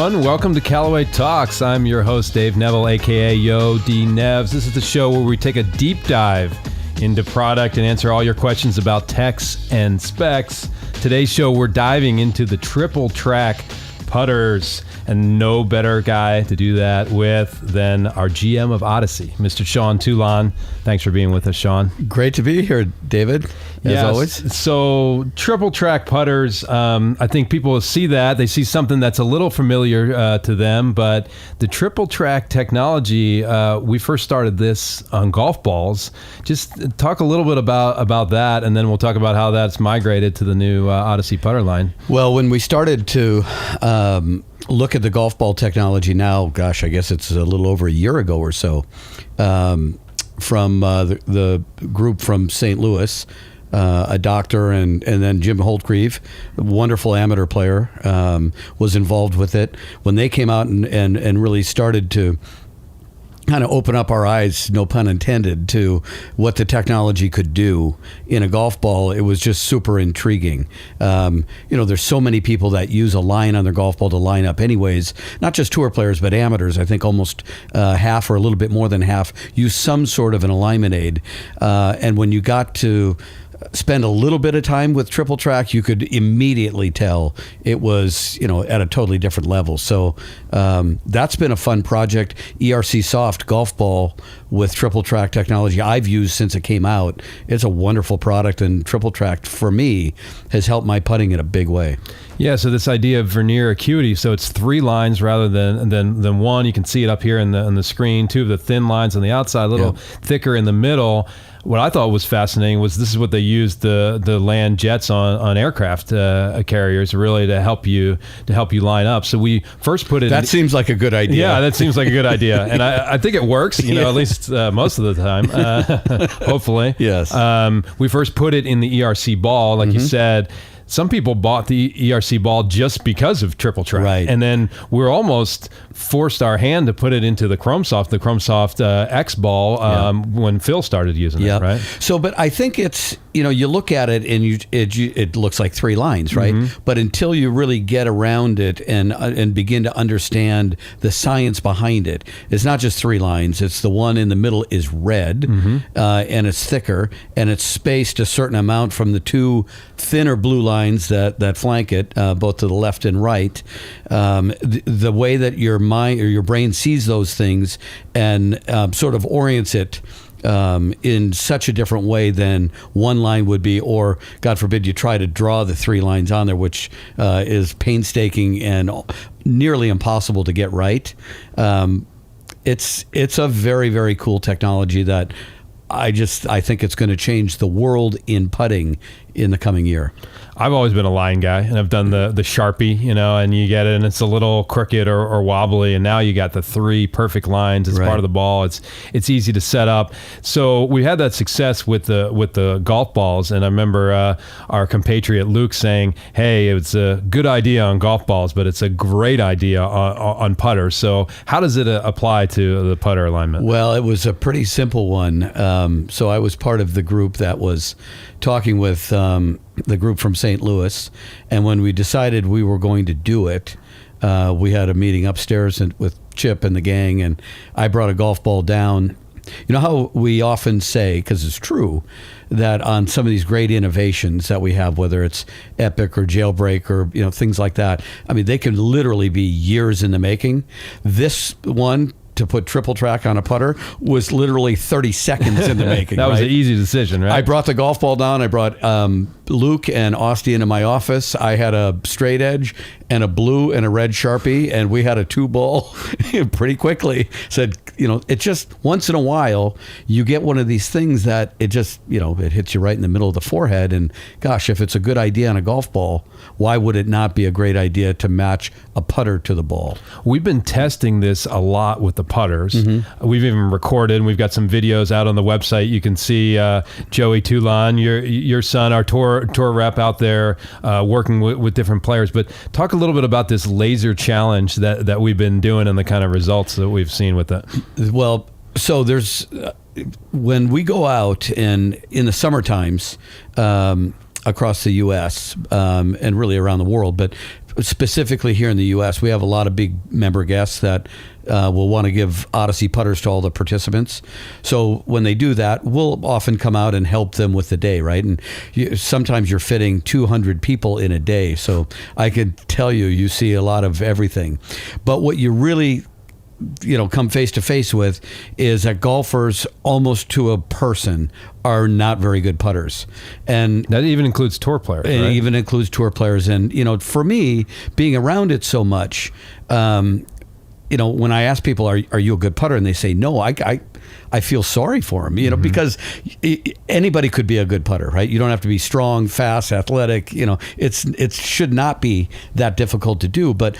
everyone. Welcome to Callaway Talks. I'm your host, Dave Neville, a.k.a. Yo D Nevs. This is the show where we take a deep dive into product and answer all your questions about techs and specs. Today's show, we're diving into the triple track putters, and no better guy to do that with than our GM of Odyssey, Mr. Sean Toulon. Thanks for being with us, Sean. Great to be here, David, as always. So triple track putters, I think people see that. They see something that's a little familiar to them, but the triple track technology, we first started this on golf balls. Just talk a little bit about that, and then we'll talk about how that's migrated to the new Odyssey putter line. Well, when we started to look at the golf ball technology now, gosh, I guess it's a little over a year ago or so, from the group from St. Louis, a doctor, and then Jim Holtgreave, a wonderful amateur player, was involved with it. When they came out and really started to kind of open up our eyes, no pun intended, to what the technology could do in a golf ball, it was just super intriguing. There's so many people that use a line on their golf ball to line up anyways, not just tour players, but amateurs. I think almost half or a little bit more than half use some sort of an alignment aid. And when you got to spend a little bit of time with triple track, you could immediately tell it was, at a totally different level. So that's been a fun project. ERC Soft golf ball with triple track technology I've used since it came out. It's a wonderful product, and triple track for me has helped my putting in a big way. Yeah, so this idea of vernier acuity, so it's 3 lines rather than one. You can see it up here on the screen. 2 of the thin lines on the outside, a little thicker in the middle. What I thought was fascinating was this is what they used the land jets on aircraft carriers really to help you line up. So we first put it. That seems like a good idea. Yeah, that seems like a good idea, and I think it works. At least most of the time, hopefully. Yes. We first put it in the ERC ball, like you said. Some people bought the ERC ball just because of triple track. Right. And then we're almost forced our hand to put it into the Chrome Soft X ball when Phil started using it, right? So, but I think it's, you look at it and it looks like 3 lines, right? Mm-hmm. But until you really get around it and begin to understand the science behind it, it's not just 3 lines. It's the one in the middle is red, and it's thicker, and it's spaced a certain amount from the 2 thinner blue lines that flank it, both to the left and right. The way that your mind or your brain sees those things and sort of orients it in such a different way than one line would be, or God forbid you try to draw the 3 lines on there, which is painstaking and nearly impossible to get right. It's a very, very cool technology that I think it's going to change the world in putting in the coming year. I've always been a line guy, and I've done the Sharpie, and you get it, and it's a little crooked or wobbly, and now you got the 3 perfect lines as part of the ball. It's easy to set up. So we had that success with the golf balls, and I remember our compatriot Luke saying, "Hey, it's a good idea on golf balls, but it's a great idea on putters." So how does it apply to the putter alignment? Well, it was a pretty simple one. So I was part of the group that was talking with the group from St. Louis, and when we decided we were going to do it, we had a meeting upstairs with Chip and the gang, and I brought a golf ball down. You know how we often say, because it's true, that on some of these great innovations that we have, whether it's Epic or Jailbreak or things like that, I mean, they can literally be years in the making. This one, to put triple track on a putter, was literally 30 seconds in the making. That was an easy decision, right? I brought the golf ball down. I brought Luke and Odyssey into my office. I had a straight edge and a blue and a red Sharpie, and we had a 2-ball pretty quickly. Said, it just, once in a while, you get one of these things that it just, it hits you right in the middle of the forehead. And gosh, if it's a good idea on a golf ball, why would it not be a great idea to match a putter to the ball? We've been testing this a lot with the putters. Mm-hmm. We've even recorded, and we've got some videos out on the website. You can see Joey Toulon, your son, our tour rep out there working with different players. But talk a little bit about this laser challenge that we've been doing and the kind of results that we've seen with it. Well, so there's when we go out and in the summer times across the U.S. And really around the world, but specifically here in the U.S., we have a lot of big member guests that will want to give Odyssey putters to all the participants. So when they do that, we'll often come out and help them with the day, right? And sometimes you're fitting 200 people in a day. So I could tell you see a lot of everything. But what you really come face to face with is that golfers, almost to a person, are not very good putters. And that even includes tour players, right? It even includes tour players. And, for me, being around it so much, when I ask people, are you a good putter? And they say, no, I feel sorry for them, because anybody could be a good putter, right? You don't have to be strong, fast, athletic. It should not be that difficult to do, but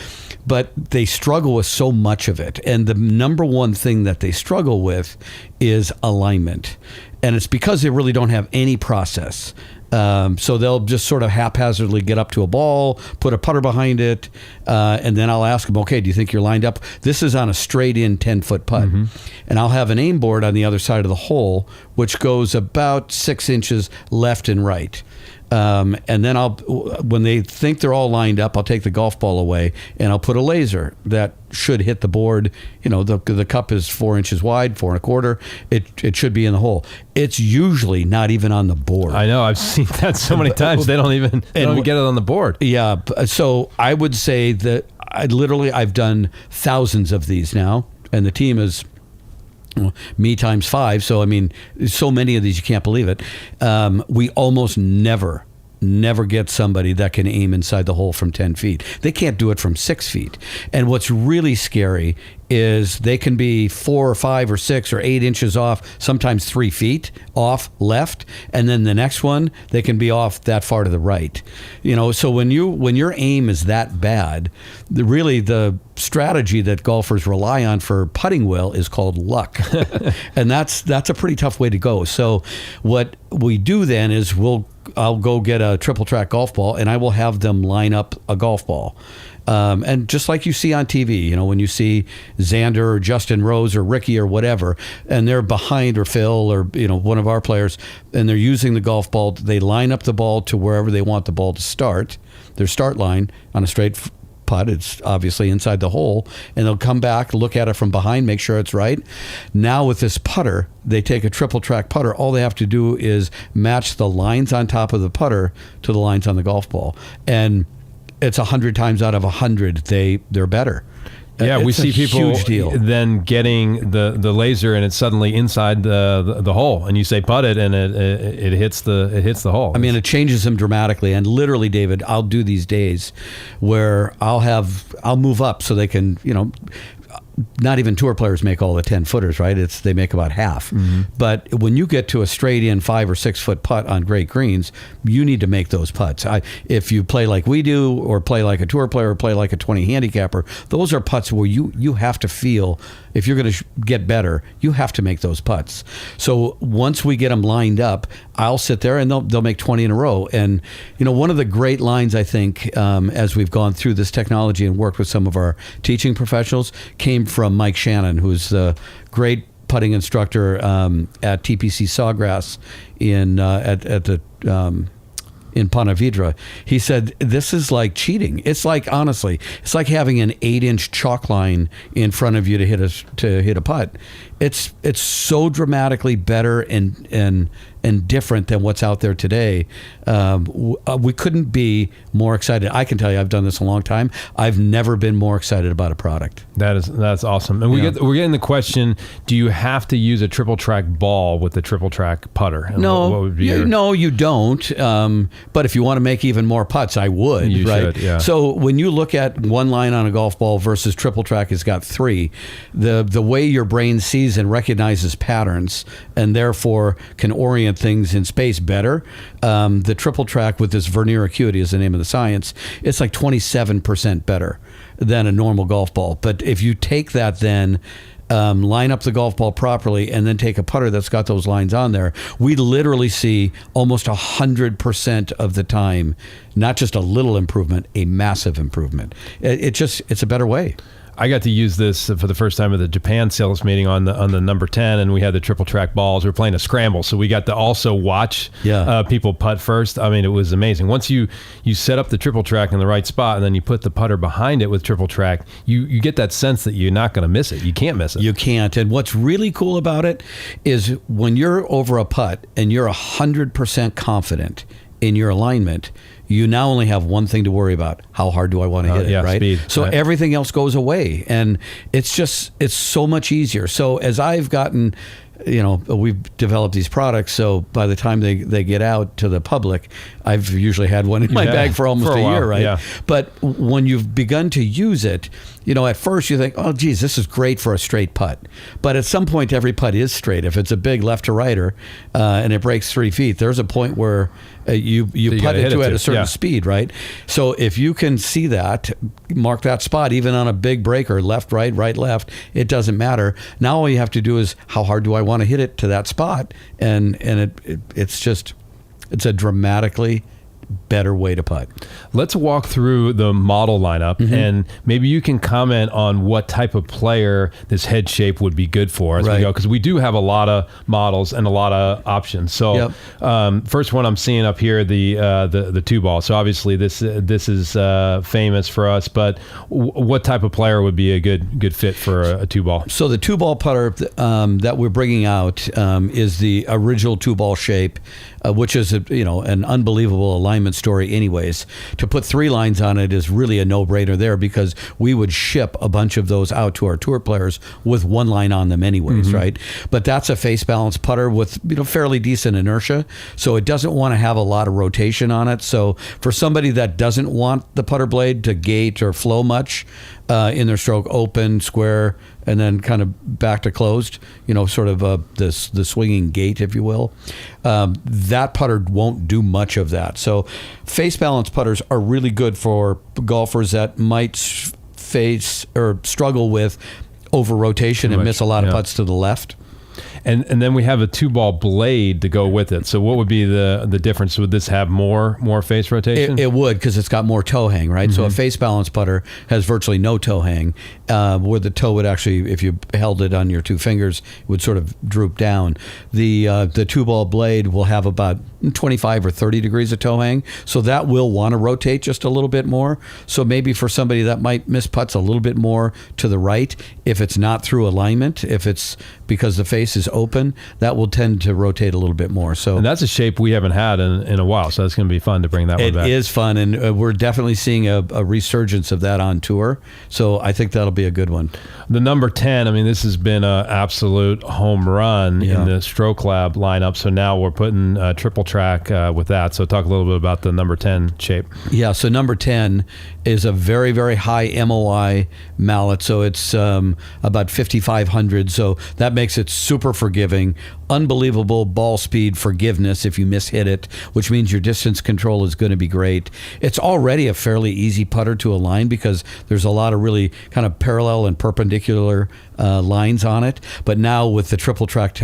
they struggle with so much of it. And the number one thing that they struggle with is alignment. And it's because they really don't have any process. So they'll just sort of haphazardly get up to a ball, put a putter behind it, and then I'll ask them, okay, do you think you're lined up? This is on a straight in 10-foot putt. And I'll have an aim board on the other side of the hole, which goes about 6 inches left and right. And then when they think they're all lined up, I'll take the golf ball away and I'll put a laser that should hit the board. The cup is 4 inches wide, 4 1/4. It should be in the hole. It's usually not even on the board. I know. I've seen that so many times. They don't even get it on the board. Yeah. So I would say that I've done thousands of these now, and the team is me times 5. So, so many of these, you can't believe it. We almost never get somebody that can aim inside the hole from 10 feet. They can't do it from 6 feet. And what's really scary is they can be 4 or 5 or 6 or 8 inches off, sometimes 3 feet off left, and then the next one they can be off that far to the right. So when your aim is that bad, the strategy that golfers rely on for putting well is called luck. And that's a pretty tough way to go. So what we do then is I'll go get a triple track golf ball and I will have them line up a golf ball. And just like you see on TV, when you see Xander or Justin Rose or Ricky or whatever, and they're behind, or Phil or, one of our players, and they're using the golf ball, they line up the ball to wherever they want the ball to start, their start line on a straight putt. It's obviously inside the hole, and they'll come back, look at it from behind, make sure it's right. Now with this putter, they take a triple track putter. All they have to do is match the lines on top of the putter to the lines on the golf ball. And it's 100 times out of 100, they're better. Yeah, we see people then getting the laser and it's suddenly inside the hole, and you say putt it, and it hits the hole. It changes them dramatically. And literally, David, I'll do these days where I'll move up so they can, not even tour players make all the 10-footers, right? They make about half. But when you get to a straight in 5 or 6 foot putt on great greens, you need to make those putts. If you play like we do, or play like a tour player, or play like a 20 handicapper, those are putts where you have to feel, if you're going to get better, you have to make those putts. So once we get them lined up, I'll sit there and they'll make 20 in a row. And one of the great lines, I think, as we've gone through this technology and worked with some of our teaching professionals, came from Mike Shannon, who's the great putting instructor at TPC Sawgrass in Ponte Vedra. He said, this is like cheating. It's like, honestly, it's like having an 8-inch chalk line in front of you to hit a putt. It's so dramatically better and different than what's out there today. We couldn't be more excited. I can tell you, I've done this a long time. I've never been more excited about a product. That's awesome. And we're getting the question: do you have to use a triple track ball with the triple track putter? And no, what would be no, you don't. But if you want to make even more putts, I would. You right? should, yeah. So when you look at one line on a golf ball versus triple track has got 3, the way your brain sees and recognizes patterns, and therefore can orient things in space better. The triple track with this vernier acuity is the name of the science. It's like 27% better than a normal golf ball. But if you take that then, line up the golf ball properly, and then take a putter that's got those lines on there, we literally see almost 100% of the time, not just a little improvement, a massive improvement. It's a better way. I got to use this for the first time at the Japan sales meeting on the number 10, and we had the triple track balls. We were playing a scramble, so we got to also watch people putt first. I mean, it was amazing. Once you set up the triple track in the right spot, and then you put the putter behind it with triple track, you get that sense that you're not going to miss it. You can't miss it. You can't. And what's really cool about it is when you're over a putt and you're 100% confident in your alignment, you now only have one thing to worry about. How hard do I want to hit it, right? Speed, so right. Everything else goes away, and it's so much easier. So as I've gotten, we've developed these products, so by the time they get out to the public, I've usually had one in my bag for almost a year, right? Yeah. But when you've begun to use it, at first you think, oh, geez, this is great for a straight putt. But at some point, every putt is straight. If it's a big left to righter and it breaks 3 feet, there's a point where you putt it to at a certain speed, right? So if you can see that, mark that spot, even on a big breaker, left, right, left, it doesn't matter. Now all you have to do is, how hard do I want to hit it to that spot? And it's a dramatically better way to putt. Let's walk through the model lineup, and maybe you can comment on what type of player this head shape would be good for as we go, because we do have a lot of models and a lot of options. So first one I'm seeing up here, the two ball. So obviously this is famous for us, but what type of player would be a good fit for a two ball? So the two ball putter that we're bringing out is the original two ball shape, which is an unbelievable alignment story anyways. To put 3 lines on it is really a no-brainer there, because we would ship a bunch of those out to our tour players with 1 line on them anyways, right? But that's a face balance putter with fairly decent inertia, so it doesn't want to have a lot of rotation on it. So for somebody that doesn't want the putter blade to gate or flow much in their stroke, open, square, and then kind of back to closed, sort of the swinging gate, if you will, that putter won't do much of that. So face balance putters are really good for golfers that might face or struggle with over rotation and miss a lot of putts to the left. And then we have a 2-ball blade to go with it. So what would be the difference? Would this have more face rotation? It would, because it's got more toe hang, right? So a face balance putter has virtually no toe hang, where the toe would actually, if you held it on your 2 fingers, it would sort of droop down. The 2-ball blade will have about 25 or 30 degrees of toe hang, so that will want to rotate just a little bit more. So maybe for somebody that might miss putts a little bit more to the right, if it's not through alignment, if it's because the face is open, that will tend to rotate a little bit more. So, and that's a shape we haven't had in a while, so that's going to be fun to bring that one back. It is fun, and we're definitely seeing a resurgence of that on tour, so I think that'll be a good one. The number 10, I mean, this has been an absolute home run in the Stroke Lab lineup, so now we're putting triple track with that. So talk a little bit about the number 10 shape. Yeah, so number 10 is a very, very high MOI mallet, so it's about 5,500, so that makes it super forgiving. Unbelievable ball speed forgiveness if you mishit it, which means your distance control is going to be great. It's already a fairly easy putter to align because there's a lot of really kind of parallel and perpendicular lines on it. But now with the triple track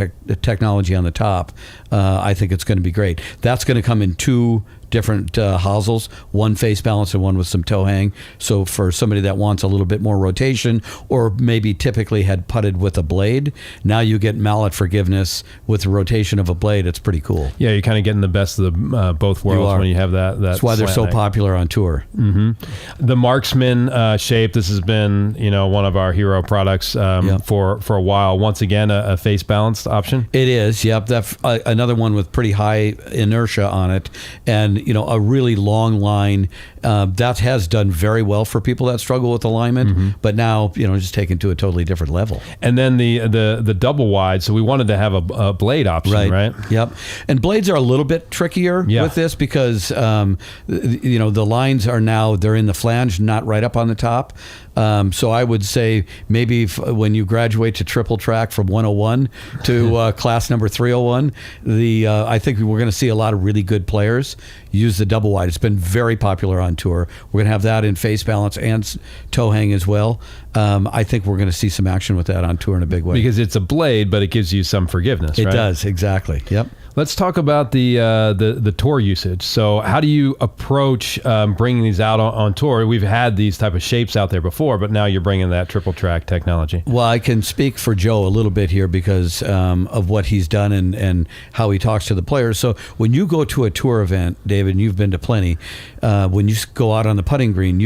technology on the top, I think it's going to be great. That's going to come in 2 different hosels, one face balance and one with some toe hang. So for somebody that wants a little bit more rotation, or maybe typically had putted with a blade, now you get mallet forgiveness with the rotation of a blade. It's pretty cool. Yeah, you're kind of getting the best of the both worlds when you have that. That's why they're so popular on tour. The Marksman shape, this has been one of our hero products for a while. Once again, a face balanced option. It is. Yep. That's another one with pretty high inertia on it, and a really long line that has done very well for people that struggle with alignment, but now just taken to a totally different level. And then the double wide, so we wanted to have a blade option, right? Yep. And blades are a little bit trickier with this because the lines are now, they're in the flange, not right up on the top. So I would say maybe when you graduate to triple track from 101 to class number 301, I think we're going to see a lot of really good players use the double wide. It's been very popular on tour. We're going to have that in face balance and toe hang as well. I think we're going to see some action with that on tour in a big way. Because it's a blade, but it gives you some forgiveness, right? It does, exactly. Yep. Let's talk about the tour usage. So how do you approach bringing these out on tour? We've had these type of shapes out there before, but now you're bringing that triple track technology. Well, I can speak for Joe a little bit here because of what he's done and how he talks to the players. So when you go to a tour event, David, and you've been to plenty, when you go out on the putting green,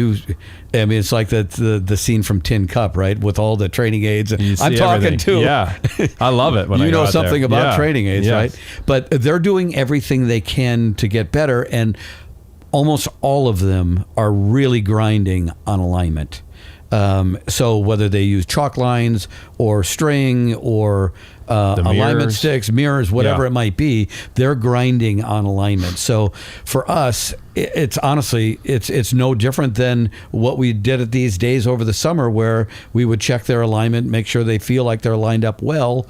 it's like the scene from Tin Cup, right? With all the training aids. I'm talking too. Yeah, I love it when I go out something there. about training aids, right? But they're doing everything they can to get better, and almost all of them are really grinding on alignment. So whether they use chalk lines or string or alignment sticks, mirrors, whatever it might be, they're grinding on alignment. So for us, it's honestly, it's no different than what we did at these days over the summer, where we would check their alignment, make sure they feel like they're lined up well,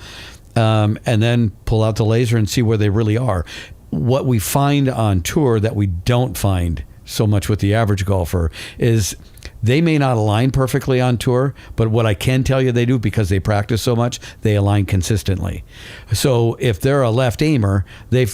and then pull out the laser and see where they really are. What we find on tour that we don't find so much with the average golfer is they may not align perfectly on tour, but what I can tell you they do, because they practice so much, they align consistently. So if they're a left aimer, they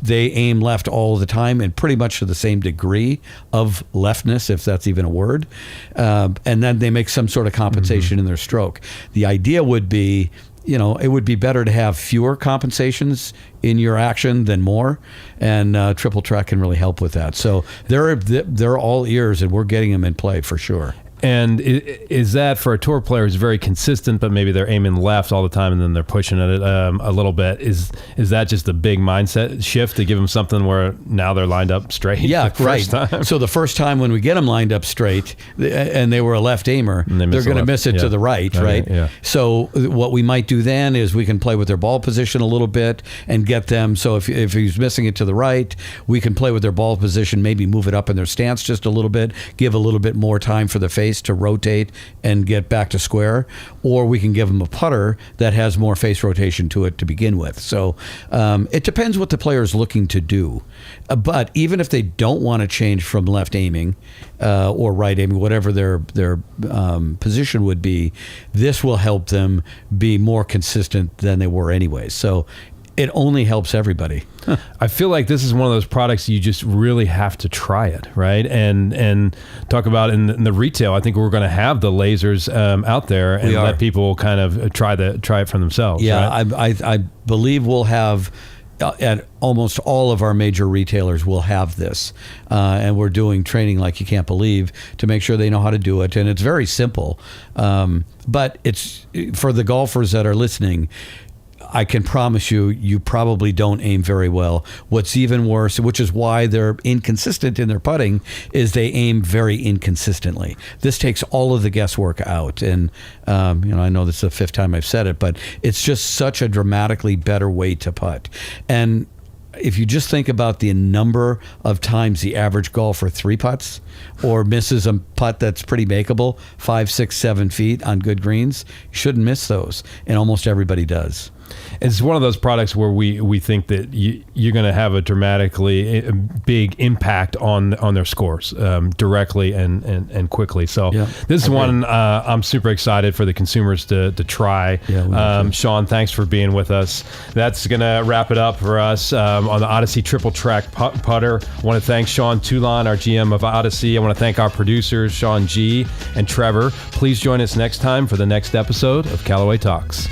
aim left all the time and pretty much to the same degree of leftness, if that's even a word. And then they make some sort of compensation in their stroke. The idea would be, it would be better to have fewer compensations in your action than more, and triple track can really help with that. So they're all ears, and we're getting them in play for sure. And is that for a tour player who's very consistent, but maybe they're aiming left all the time and then they're pushing it a little bit? Is that just a big mindset shift to give them something where now they're lined up straight? Yeah, right. So the first time when we get them lined up straight and they were a left aimer, they're going to miss it to the right, right? Yeah. So what we might do then is we can play with their ball position a little bit and get them. So if he's missing it to the right, we can play with their ball position, maybe move it up in their stance just a little bit, give a little bit more time for the face to rotate and get back to square, or we can give them a putter that has more face rotation to it to begin with. So it depends what the player is looking to do. But even if they don't want to change from left aiming or right aiming, whatever their position would be, this will help them be more consistent than they were anyway. So it only helps everybody. I feel like this is one of those products you just really have to try it, right? And talk about in the retail. I think we're going to have the lasers out there and let people kind of try it for themselves. Yeah, right? I believe we'll have at almost all of our major retailers will have this, and we're doing training like you can't believe to make sure they know how to do it. And it's very simple, but it's for the golfers that are listening. I can promise you probably don't aim very well. What's even worse, which is why they're inconsistent in their putting, is they aim very inconsistently. This takes all of the guesswork out. And, I know this is the fifth time I've said it, but it's just such a dramatically better way to putt. And if you just think about the number of times the average golfer three putts or misses a putt that's pretty makeable, 5, 6, 7 feet on good greens, you shouldn't miss those. And almost everybody does. It's one of those products where we think that you're going to have a dramatically big impact on their scores directly and quickly. So this is one I'm super excited for the consumers to try. Sean, thanks for being with us. That's going to wrap it up for us on the Odyssey Triple Track Putter. I want to thank Sean Toulon, our GM of Odyssey. I want to thank our producers, Sean G. and Trevor. Please join us next time for the next episode of Callaway Talks.